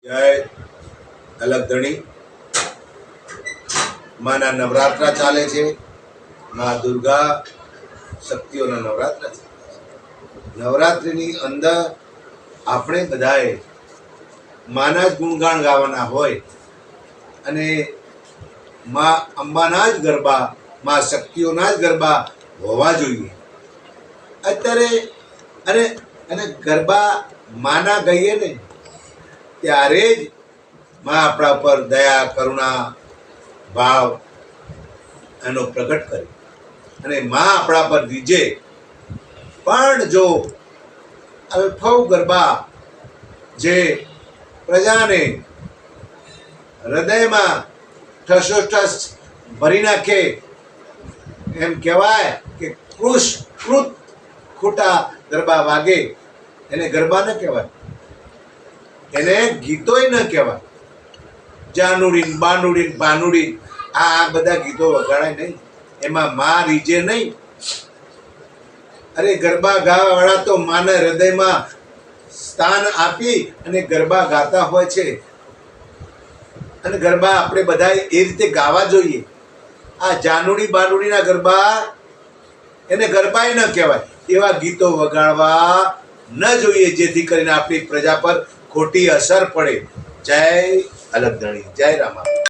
જય અલગધણી માના નવરાત્રા ચાલે છે. મા દુર્ગા શક્તિઓના નવરાત્રા ચાલે છે. નવરાત્રિની અંદર આપણે બધાએ માના જ ગુણગાન ગાવાના હોય અને મા અંબાના જ ગરબા, મા શક્તિઓના જ ગરબા હોવા જોઈએ. અત્યારે અને અને ગરબા માના ગઈએ ને ત્યારે જ મા આપણા ઉપર દયા, કરુણા ભાવ એનો પ્રગટ કરે અને મા આપણા પર રીઝે. પણ જો અલ્ફવ ગરબા જે પ્રજાને હૃદયમાં ઠસોઠસ ભરી નાખે, એમ કહેવાય કે કૃત ખોટા ગરબા વાગે એને ગરબા ન કહેવાય, એને ગીતોય ન કહેવાય. જાનુડી, બાનુડી, ભાનુડી આ બધા ગીતો વગાડાય નહીં, એમાં મા રીજે નહીં. અરે ગરબા ગાવા વાળા તો માને હૃદયમાં સ્થાન આપી અને ગરબા ગાતા હોય છે. અને ગરબા આપણે બધા એ રીતે ગાવા જોઈએ. આ જાનુડી બાનુડીના ગરબા એને ગરબાય ન કહેવાય, એવા ગીતો વગાડવા ન જોઈએ, જેથી કરીને આપણી પ્રજા પર ખોટી અસર પડે. જય અલગધણી, જય રામા.